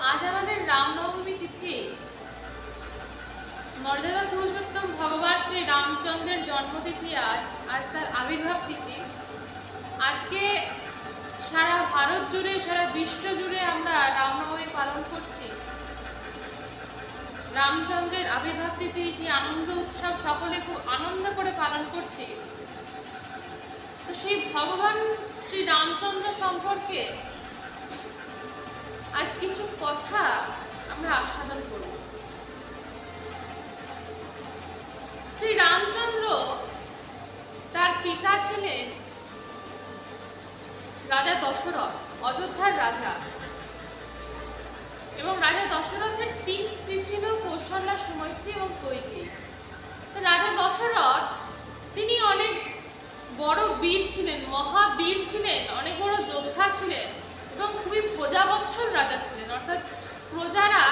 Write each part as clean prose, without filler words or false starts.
আজ আমাদের রামনবমী তিথি। মর্যাদা পুরুষোত্তম ভগবান শ্রী রামচন্দ্রের জন্মতিথি আজ তার আবির্ভাব তিথি। আজকে সারা ভারত জুড়ে, সারা বিশ্ব জুড়ে আমরা রামনবমী পালন করছি। রামচন্দ্রের আবির্ভাব তিথি, সেই আনন্দ উৎসব সকলে খুব আনন্দ করে পালন করছি। তো সেই ভগবান শ্রী রামচন্দ্র সম্পর্কে আজ কিছু কথা আমরা আস্বাদন করব। শ্রী রামচন্দ্র, তার পিতা ছিলেন রাজা দশরথ, অযোধ্যার রাজা। এবং রাজা দশরথের 3 স্ত্রী ছিল, কৌশল্যা, সুমৈত্রী এবং কৈকেয়ী। তো রাজা দশরথ তিনি অনেক বড় বীর ছিলেন, মহাবীর ছিলেন, অনেক বড় যোদ্ধা ছিলেন এবং খুবই প্রজাবৎসল রাজা ছিলেন। অর্থাৎ প্রজারা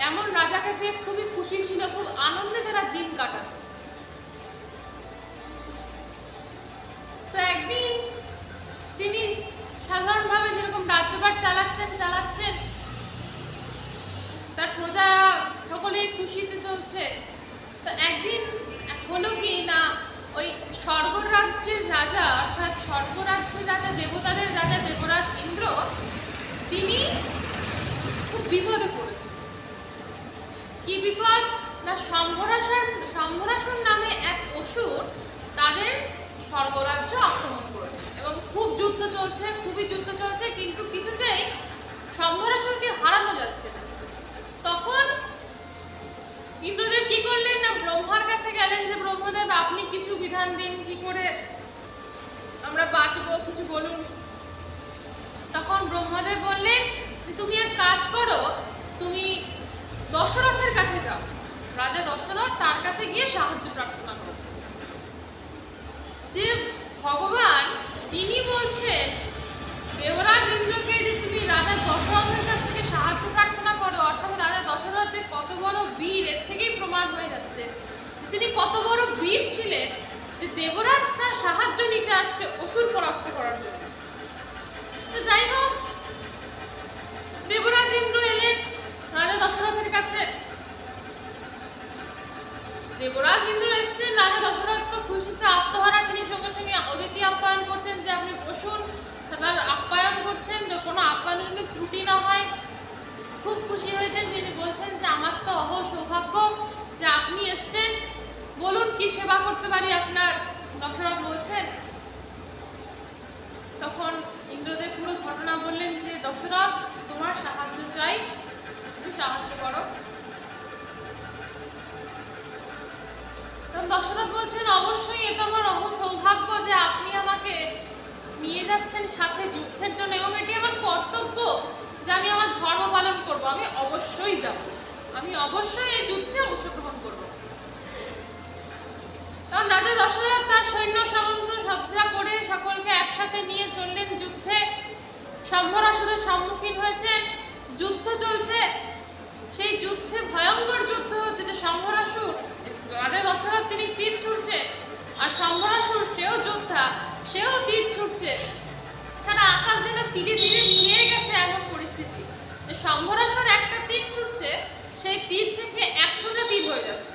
এমন রাজাকে পেয়ে খুবই খুশি ছিল, খুব আনন্দে তারা দিন কাটাত। তো একদিন তিনি সাধারণভাবে যেরকম রাজ্যভার চালাচ্ছেন, তার প্রজারা সকলেই খুশিতে চলছে। তো একদিন হলো কি না, ওই স্বর্গরাজ্যের রাজা, অর্থাৎ স্বর্গরাজ্যের রাজা, দেবতাদের রাজা দেবরাজ ইন্দ্র, তিনি খুব বিপদে পড়েছে। কি বিপদ না, শম্ভরাসুর নামে এক অসুর তাদের স্বর্গরাজ্য আক্রমণ করেছে এবং খুব যুদ্ধ চলছে, খুবই যুদ্ধ চলছে, কিন্তু কিছুতেই শম্ভরাসুরকে হারানো যাচ্ছে না। তখন ইন্দ্রদেব কি করলেন না, ব্রহ্মার কাছে গেলেন যে ব্রহ্মদেব, আপনি কিছু বিধান দিন, কি করে আমরা বাঁচবো, কিছু বলুন। তখন ব্রহ্মদেব বললেন যে তুমি এক কাজ করো, তুমি দশরথের কাছে যাও, রাজা দশরথ, তার কাছে গিয়ে সাহায্য প্রার্থনা করো। যে ভগবান তিনি বলছেন দেবরাজ ইন্দ্রকে যে তুমি রাজা দশরথের কাছ থেকে সাহায্য প্রার্থনা করো, অর্থাৎ রাজা দশরথ যে কত বড় বীর, এর থেকেই প্রমাণ হয়ে যাচ্ছে তিনি কত বড় বীর ছিলেন যে দেবরাজ তার সাহায্য নিতে আসছে অসুর পরাস্ত করার জন্য। তো যাই হোক, দেবরাজ ইন্দ্র এলেন রাজা দশরথের কাছে। দেবরাজ ইন্দ্র এসছেন, রাজা দশরথ তো খুশিতে আত্মহারা, তিনি সঙ্গে সঙ্গে অতিথি আপ্যায়ন করছেন যে আপনি বসুন, তার আপ্যায়ন করছেন, কোনো আপ্যায়নের জন্য ত্রুটি না হয়। খুব খুশি হয়েছেন, তিনি বলছেন যে আমার তো সৌভাগ্য যে আপনি এসছেন, বলুন কি সেবা করতে পারি আপনার। দশরথ বলছেন, তখন ইন্দ্রদেব পুরো ঘটনা বললেন যে দশরথ, তোমার সাহায্য চাই, তুমি সাহায্য করো। তখন দশরথ বলছেন, অবশ্যই এটা আমার সৌভাগ্য যে আপনি আমাকে নিয়ে যাচ্ছেন সাথে যুদ্ধের জন্য, এবং এটি আমার কর্তব্য যে আমি আমার ধর্ম পালন করব, আমি অবশ্যই যাব, আমি অবশ্যই এই যুদ্ধে অংশগ্রহণ করব। তখন রাজা দশরথ তার সৈন্য সামন্ত সজ্জা করে সকলকে একসাথে নিয়ে চললেন যুদ্ধে। শম্ভরাসুরের সম্মুখীন হয়েছেন, যুদ্ধ চলছে। সেই যুদ্ধে ভয়ঙ্কর যুদ্ধ হচ্ছে যে শম্ভরাসুর, রাজা দশরথ তিনি তীর ছুটছে, আর শম্ভরাসুর সেও যোদ্ধা, সেও তীর ছুটছে। সারা আকাশ যেন তীরে তীরে ছেয়ে গেছে, এমন পরিস্থিতি যে শম্ভরাসুর একটা তীর ছুটছে, সেই তীর থেকে 100টা তীর হয়ে যাচ্ছে।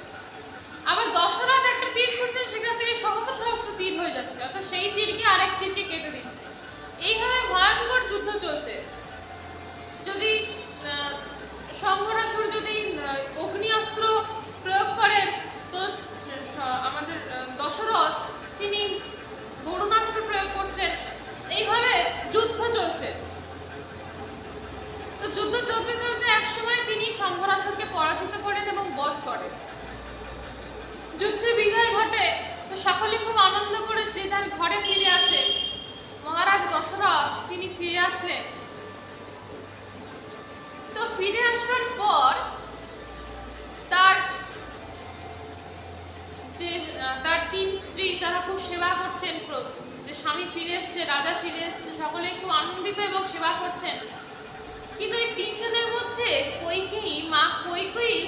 আবার দশরথ একটা তীর ছুটছে, সেখান থেকে সহস্র সহস্র তীর হয়ে যাচ্ছে, অর্থাৎ সেই তীরকে আরেক তীরকে কেটে দিচ্ছে। এইভাবে ভয়ঙ্কর যুদ্ধ চলছে। যদি শম্ভরাসুর যদি অগ্নি অস্ত্র প্রয়োগ করেন, তো আমাদের দশরথ তিনি বরুণাস্ত্র প্রয়োগ করছেন। এইভাবে যুদ্ধ চলছে। তো যুদ্ধ চলতে চলতে একসময় তিনি শম্ভরাসুরকে পরাজিত করেন এবং বধ করেন। যুদ্ধে বিজয় ঘটে। তো সকলে খুব আনন্দ করে সে তার ঘরে ফিরে আসে। মহারাজ দশরথ তিনি ফিরে আসলেন। তো ফিরে আসবার পর তার 3 স্ত্রী তারা খুব সেবা করছেন, যে স্বামী ফিরে এসছে, রাজা ফিরে এসছে, সকলেই খুব আনন্দিত এবং সেবা করছেন। কিন্তু এই 3 জনের মধ্যে কৈকেয়ী, মা কৈকেয়ী,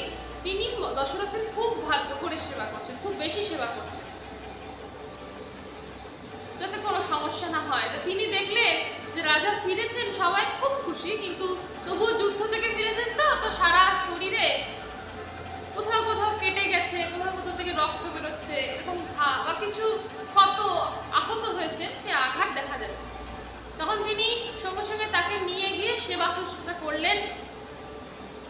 তিনি দশরথের খুব ভালো করে সেবা করছেন, খুব বেশি সেবা করছেন, যাতে কোনো সমস্যা না হয়। তো তিনি দেখলেন যে রাজা ফিরেছেন, সবাই খুব খুশি, কিন্তু তবুও যুদ্ধ থেকে ফিরেছেন তো দেখে কোথাও কোথাও কেটে গেছে, কোথাও কোথাও থেকে রক্ত বেরোচ্ছে, এরকম ঘা বা কিছু ক্ষত আহত হয়েছে, সে আঘাত দেখা যাচ্ছে। তখন তিনি সঙ্গে সঙ্গে তাকে নিয়ে গিয়ে সেবা শুশ্রূষা করলেন,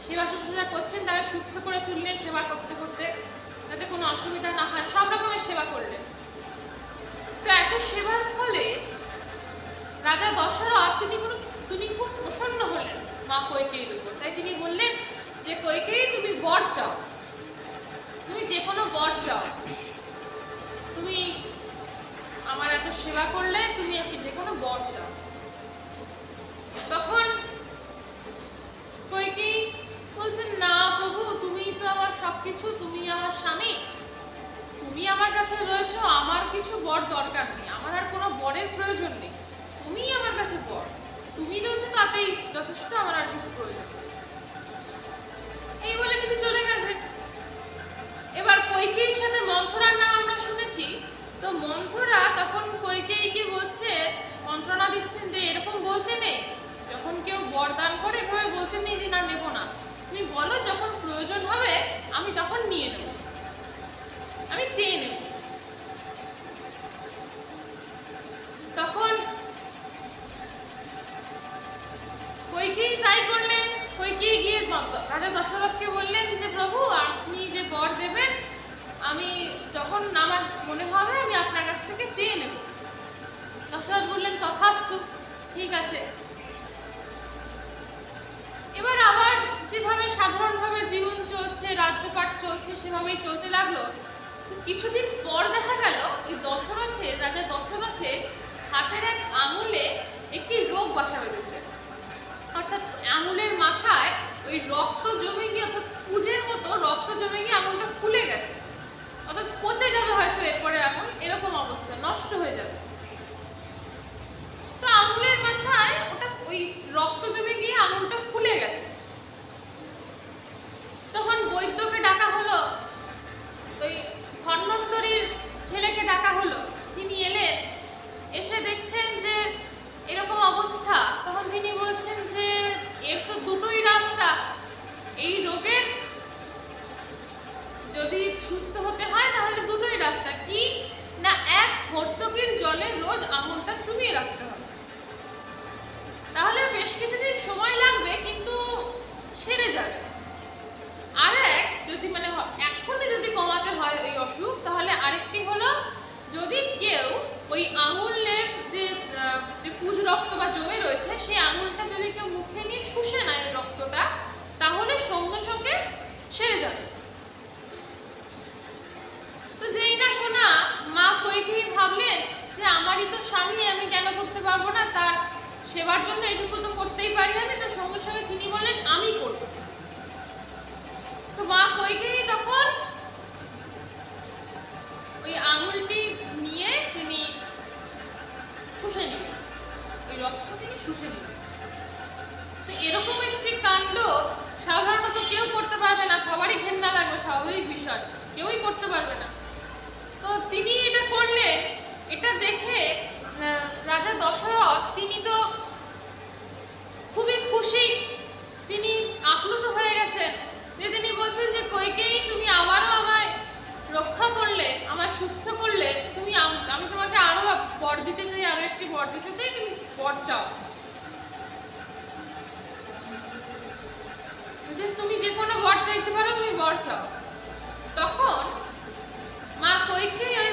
সেবা শুশ্রূষা করছেন, তাকে সুস্থ করে তুললেন সেবা করতে করতে, যাতে কোনো অসুবিধা না হয়, সব রকমের সেবা করলেন। তো এত সেবার ফলে রাজা দশরথ তিনি খুব প্রসন্ন হলেন মা কইকেয়ীর উপর। তাই তিনি বললেন যে কইকেয়ী, তুমি বর চাও, তুমি যে কোনো বর চাও, তুমি আমার এত সেবা করলে, তুমি যে কোনো বর চাও। তখন কইকেয়ী বলছেন, না প্রভু, তুমি তো আমার সবকিছু, তুমি আমার স্বামী, তুমি আমার কাছে রয়েছো, আমার কিছু বর দরকার নেই, আমার আর কোনো বরের প্রয়োজন নেই, তুমি আমার কাছে বর, তুমি রয়েছো তাতেই যথেষ্ট, আমার আর কিছু প্রয়োজন নেই। এই বলে তিনি চলে গেছেন। এবার কইকেয়ীর সাথে মন্থরার নাম আমরা শুনেছি। তো মন্থরা তখন কইকেয়ীকে বলছে, মন্ত্রণা দিচ্ছেন যে এরকম বলতে নেই, যখন কেউ বরদান করে এভাবে বলতে নেই যে না নেব না, তুমি বলো যখন প্রয়োজন হবে আমি তখন নিয়ে নেব, আমি চেয়ে নেব। তখন কইকেয়ী তাই করলেন। কইকেয়ী গিয়ে রাজা দশরথকে বললেন যে প্রভু, আপনি যে বর দেবেন আমি যখন আমার মনে হবে আমি আপনার কাছ থেকে চেয়ে নেব। দশরথ বললেন তথাস্তু, ঠিক আছে। এবার আবার যেভাবে সাধারণভাবে জীবন চলছে, রাজ্যপাট চলছে, সেভাবেই চলতে লাগলো। কিছুদিন পর দেখা গেল ওই রাজা দশরথের হাতের এক আঙুলে একটি রোগ বাসা বেঁধেছে। অর্থাৎ আঙুলের মাথায় ওই রক্ত জমে গিয়ে, অর্থাৎ পুজের মতো রক্ত জমে গিয়ে আঙুলটা ফুলে গেছে, অর্থাৎ পচে যাবে হয়তো এরপরে, এখন এরকম অবস্থা, নষ্ট হয়ে যাবে। তো আঙুলের মাথায় ওই রক্ত জমে গিয়ে আঙুলটা ফুলে গেছে। তখন বৈদ্যকে ডাকা হলো, ওই ধন্বন্তরীর ছেলেকে ডাকা হলো। তিনি এলেন, এসে দেখছেন যে এরকম অবস্থা। তখন তিনি বলছেন যে এর তো দুটোই রাস্তা, এই রোগের যদি সুস্থ হতে হয় তাহলে দুটোই রাস্তা, কি না এক হর্তকীর জলে রোজ আঙুলটা চুবিয়ে রাখতে হবে, তাহলে বেশ কিছুদিন সময় লাগবে কিন্তু সেরে যাবে। আর এক, যদি মানে এখনই যদি কমাতে হয় ওই অসুখ, তাহলে আরেকটি হলো, যদি কেউ ওই আঙুলের যে পুজ রক্ত বা জমে রয়েছে সেই আঙুলটা যদি কেউ মুখে নিয়ে শুষে নেয় ওই রক্তটা, তাহলে সঙ্গে সঙ্গে সেরে যাবে। তো যেই না শোনা, মা কইকেয়ী ভাবলেন যে আমারই তো স্বামী, আমি কেন করতে পারবো না, তার সেবার জন্য এটুকু তো করতেই পারি আমি। তো সঙ্গে সঙ্গে তিনি বললেন আমি করব। তো মা কইকেয়ী তখন ওই আঙুলটি নিয়ে তিনি শুষে নিলেন, ওই রক্ত তিনি শুষে নিলেন। তো এরকম একটি কাণ্ড সাধারণত কেউ করতে পারবে না, সবারই ঘেন্না লাগবে, স্বাভাবিক বিষয়, কেউই করতে পারবে না। তো তিনি এটা করলেন। এটা দেখে রাজা দশরথ তিনি তো খুবই খুশি, তিনি আপ্লুত হয়ে গেছেন, যে তিনি বলছেন যে কইকেয়ী, তুমি আবারও আমায় রক্ষা করলে, আমায় সুস্থ করলে, তুমি আমি তোমাকে আরো বর দিতে চাই, আরো একটি বর দিতে চাই, তুমি বর চাও, যে তুমি যে কোনো বর চাইতে পারো, তুমি বর চাও। তখন মা কইকেয়ী ওই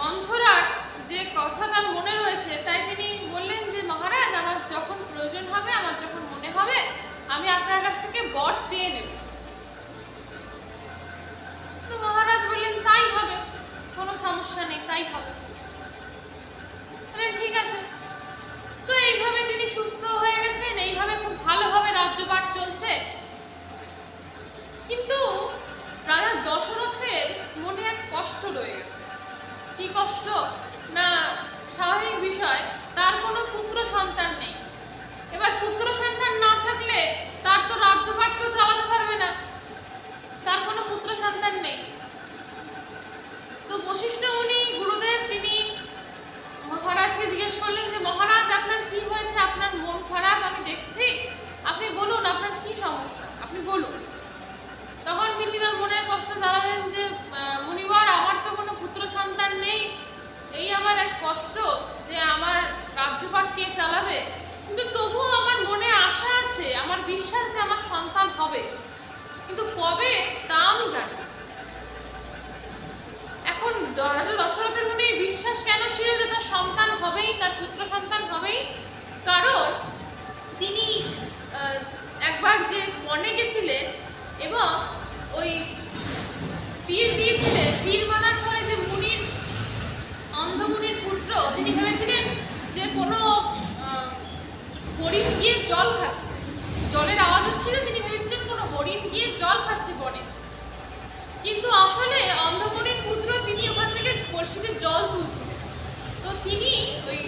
মন্থরার যে কথা তার মনে রয়েছে, তাই তিনি বললেন যে মহারাজ, আমার যখন প্রয়োজন হবে, আমার যখন মনে হবে, আমি আপনার কাছ থেকে বর চেয়ে নেব। তো মহারাজ বললেন তাই হবে, কোনো সমস্যা নেই, তাই হবে। ঠিক আছে। তো এইভাবে তিনি সুস্থ হয়ে গেছেন, এইভাবে খুব ভালোভাবে রাজ্যপাট চলছে। কিন্তু রাজা দশরথের মনে এক কষ্ট রয়ে গেছে। কি কষ্ট না, স্বাভাবিক বিষয়, তার কোনো পুত্র সন্তান নেই। এবার পুত্র সন্তান না থাকলে তার তো রাজ্যপাট কেউ চালাতে পারবে না, তার কোনো পুত্র সন্তান নেই। তো বশিষ্ঠ মুনি গুরুদেব তিনি মহারাজকে জিজ্ঞেস করলেন যে মহারাজ, আপনার কি হয়েছে, আপনার মন খারাপ আমি দেখছি, আপনি বলুন আপনার কি সমস্যা, আপনি বলুন। আমার বিশ্বাস যে আমার সন্তান হবে, কিন্তু কবে তা আমি জানি না। এখন রাজা দশরথের মনে এই বিশ্বাস কেন ছিল যে তার সন্তান হবেই, তার পুত্র সন্তান হবেই? কারণ তিনি একবার যে বনে গেছিলেন এবং ওই তীর দিয়েছিলেন, তীর মারার পরে যে মুনির, অন্ধমুনির পুত্র, তিনি ভেবেছিলেন যে কোনো হরিণ গিয়ে জল খাচ্ছে, জলের আওয়াজ হচ্ছিল, তিনি ভেবেছিলেন কোনো হরিণ গিয়ে জল খাচ্ছে বনে। কিন্তু আসলে অন্ধমুনির পুত্র তিনি ওখান থেকে কলসিতে জল তুলছিলেন। তো তিনি ওই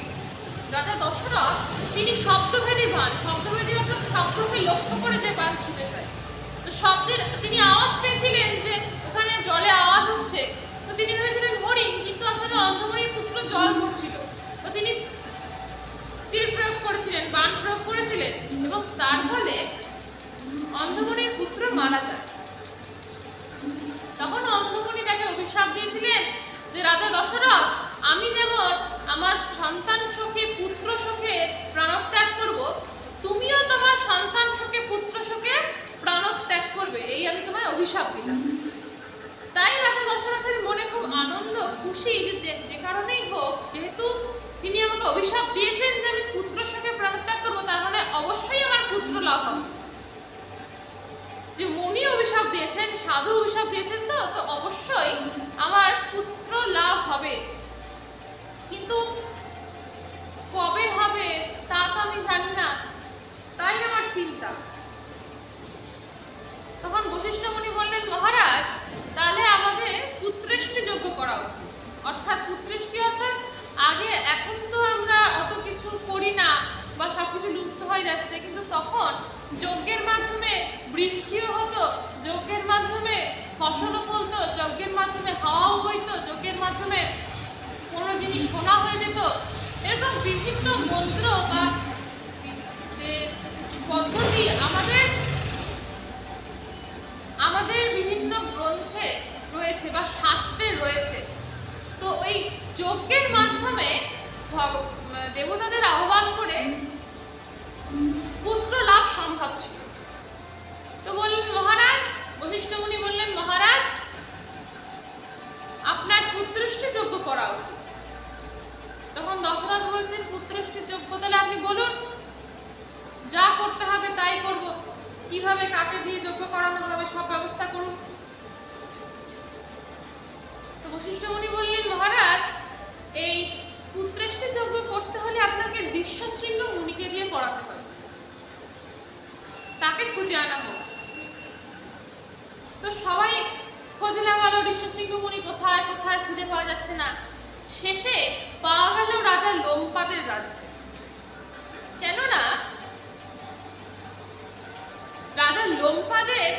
রাজা দশরথ তিনি শব্দভেদী বাণ, শব্দভেদী অর্থাৎ শব্দকে লক্ষ্য করে যে বাণ ছুটে যায়, তো শব্দের তিনি আওয়াজ পেয়েছিলেন যে ওখানে জলে আওয়াজ হচ্ছে, তো তিনি ভেবেছিলেন হরিণ, কিন্তু আসলে অন্ধমুনির পুত্র জল ধরছিল। তো তিনি তীর প্রয়োগ করেছিলেন, বাণ প্রয়োগ করেছিলেন, এবং তার ফলে অন্ধমুনির পুত্র মারা যায়। তখন অন্ধমুনি তাকে অভিশাপ দিয়েছিলেন যে রাজা দশরথ, আমি যেমন আমার সন্তান শোকে পুত্র শোকে প্রাণত্যাগ করব, তুমিও তোমার সন্তান শোকে পুত্র শোকে প্রাণত্যাগ করবে, এই আমি তোমায় অভিশাপ দিলাম। তাই রাজা দশরথের মনে খুব আনন্দ, খুশি, যে কারণেই হোক, যেহেতু তিনি আমাকে অভিশাপ দিয়েছেন যে আমি পুত্র শোকে প্রাণত্যাগ করবো, তার মানে অবশ্যই আমার পুত্র লাভ হবে। যে মুনি অভিশাপ দিয়েছেন, সাধু অভিশাপ দিয়েছেন, তো অবশ্যই আমার পুত্র লাভ হবে। কিন্তু কবে হবে তা তো আমি জানি না, তাই আমার চিন্তা। তখন বশিষ্ঠ মুনি বললেন, মহারাজ, তাহলে আমাদের পুত্রেষ্টি যজ্ঞ করা উচিত। অর্থাৎ পুত্রেষ্টি অর্থাৎ আগে, এখন তো আমরা অত কিছু করি না বা সবকিছু লুপ্ত হয়ে যাচ্ছে, কিন্তু তখন যজ্ঞের মাধ্যমে বৃষ্টিও হতো, যজ্ঞের মাধ্যমে ফসলও ফলতো, যজ্ঞের মাধ্যমে হাওয়াও বইতো, যজ্ঞের মাধ্যমে কোনো জিনিস শোনা হয়ে যেত। এরকম বিভিন্ন মন্ত্র বা যে পদ্ধতি আমাদের বিভিন্ন গ্রন্থে রয়েছে বা শাস্ত্রে রয়েছে। তো ওই যজ্ঞের মাধ্যমে দেবতাদের আহ্বান করে পুত্র লাভ সম্ভব ছিল। তো বললেন মহারাজ, বশিষ্ঠ মুনি বললেন, মহারাজ, আপনার পুত্রেষ্টি যজ্ঞ করা উচিত। তখন দশরথ বলছেন, পুত্রেষ্টি যজ্ঞ তাহলে আপনি বলুন, যা করতে হবে তাই করব, কিভাবে কাকে দিয়ে যজ্ঞ করানো হবে সব ব্যবস্থা করুন। তো বশিষ্ঠ মুনি বললেন, মহারাজ, এই পুত্রেষ্টি যজ্ঞ করতে হলে আপনাকে ঋষ্যশৃঙ্গ মুনিকে দিয়ে করাতে হবে, তাকে খুঁজে আনা হোক। তো সবাই খোঁজ লাগালো, ঋষ্যশৃঙ্গ মুনি কোথায় কোথায়, খুঁজে পাওয়া যাচ্ছে না। শেষে পাওয়া গেল রাজা লোমপাদের রাজ্যে। কেননা রাজা লোমপাদের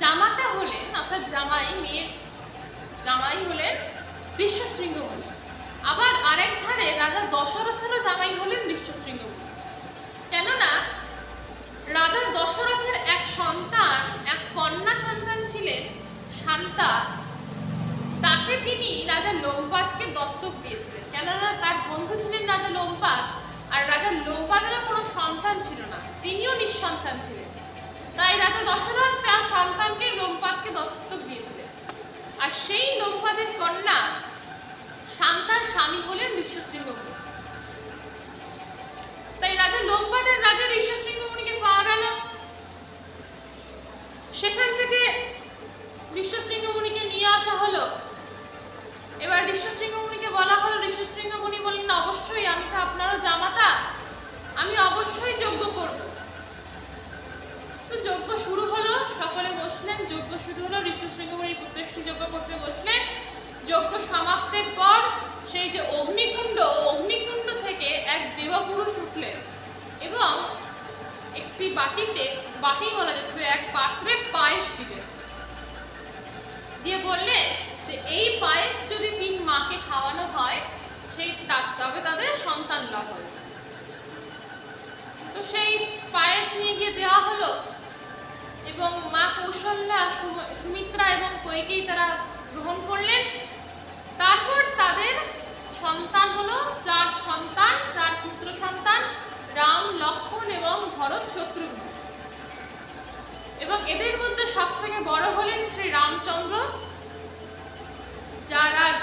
জামাতা হলেন, অর্থাৎ জামাই, মেয়ের জামাই হলেন ঋষ্যশৃঙ্গ মুনি। আবার আরেক ধারে রাজা দশরথেরও জামাই হলেন ঋষ্যশৃঙ্গ মুনি। কেননা রাজা দশরথের এক সন্তান, এক কন্যা সন্তান ছিলেন শান্তা, তাকে তিনি রাজা লোমপাদকে দত্তক দিয়েছিলেন। কেননা তার বন্ধু ছিলেন রাজা লোমপাদ, আর রাজা লোমপাদেরও কোনো সন্তান ছিল না, তিনিও নিঃসন্তান ছিলেন। তাই রাজা দশরথ তার সন্তানকে লোমপাদকে দত্তক দিয়েছিলেন। আর সেই লোমপাদের কন্যা শান্তার স্বামী হলেন ঋষ্যশৃঙ্গ মুনি। তাই রাজা লোমপাদের রাজা ঋষ্যশৃঙ্গ মুনিকে পাওয়া গেল। সেখান থেকে ঋষ্যশৃঙ্গ মুনিকে নিয়ে আসা হলো। এবার ঋষ্যশৃঙ্গ মুনিকে বলা হলো, ঋষ্যশৃঙ্গ মুনি বললেন, অবশ্যই, আমি তো আপনারও জামাতা, আমি অবশ্যই যজ্ঞ করব। তো যজ্ঞ শুরু হলো, সকলে বসলেন, যজ্ঞ শুরু হলো, ঋষ্যশৃঙ্গ মুনির পুত্রেষ্টি যজ্ঞ করতে বসলেন। যজ্ঞ সমাপ্তের পর সেই যে অগ্নিকুণ্ড থেকে এক দেবপুরুষ উঠলেন এবং একটি বাটি বলা যেতে পারে, এক পাত্রে পায়েস দিলেন, দিয়ে বললেন যে এই পায়েস যদি 3 মাকে খাওয়ানো হয়, তবে তাদের সন্তান লাভ হবে। তো সেই পায়েস নিয়ে গিয়ে দেওয়া হলো এবং মা কৌশল্যা, সুমিত্রা এবং কইকেয়ী তারা গ্রহণ করলেন। তারপর তাদের সন্তান হলো 4 পুত্র সন্তান, রাম, লক্ষ্মণ এবং ভরত, এদের মধ্যে সব থেকে বড় হলেন শ্রী রামচন্দ্র, যার আজ,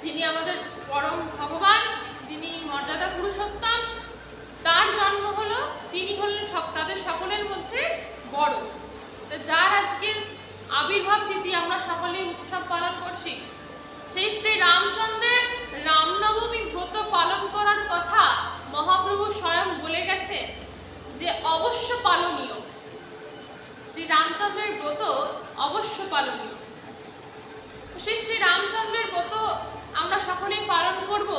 যিনি আমাদের পরম ভগবান, যিনি মর্যাদা পুরুষোত্তম, তার জন্ম হলো, তিনি হলেন তাদের সকলের মধ্যে বড়। যার আজকে আবির্ভাব তিথি আমরা সকলেই উৎসব পালন করছি, সেই শ্রী রামচন্দ্রের রামনবমী ব্রত পালন করার কথা মহাপ্রভু স্বয়ং বলে গেছে যে অবশ্য পালনীয়। শ্রী রামচন্দ্রের ব্রত অবশ্য পালনীয়। সেই শ্রী রামচন্দ্রের ব্রত আমরা সকলেই পালন করব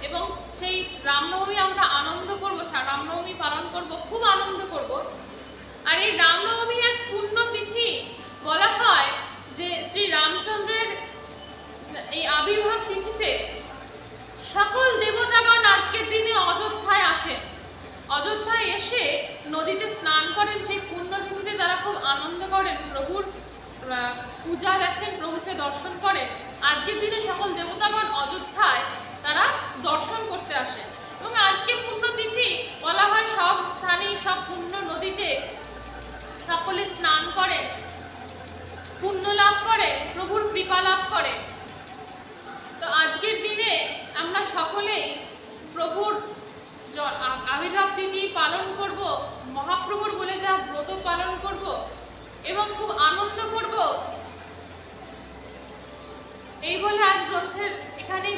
এবং সেই রামনবমী আমরা আনন্দ করব, রামনবমী পালন করব, খুব আনন্দ করব। আর এই রামনবমী এক পুণ্য তিথি। বলা হয় যে শ্রী রামচন্দ্রের এই আবির্ভাব তিথিতে সকল দেবতাগণ আজকের দিনে অযোধ্যায় আসেন। অযোধ্যায় এসে নদীতে স্নান করেন। সেই পুণ্য তিথিতে তারা খুব আনন্দ করেন, প্রভুর পূজা দেখেন, প্রভুকে দর্শন করেন। আজকের দিনে সকল দেবতাগণ অযোধ্যায় তারা দর্শন করতে আসেন এবং আজকে পুণ্যতিথি বলা হয় সব স্থানেই, সব পুণ্য নদীতে সকলে স্নান করেন, পুণ্য লাভ করেন, প্রভুর কৃপা লাভ করেন। তো আজকের দিনে আমরা সকলেই প্রভুর আবির্ভাব তিথি পালন করব, মহাপ্রভুর বলে যা ব্রত পালন করব এবং খুব আনন্দ করব। এই বলে আজ গ্রন্থের এখানেই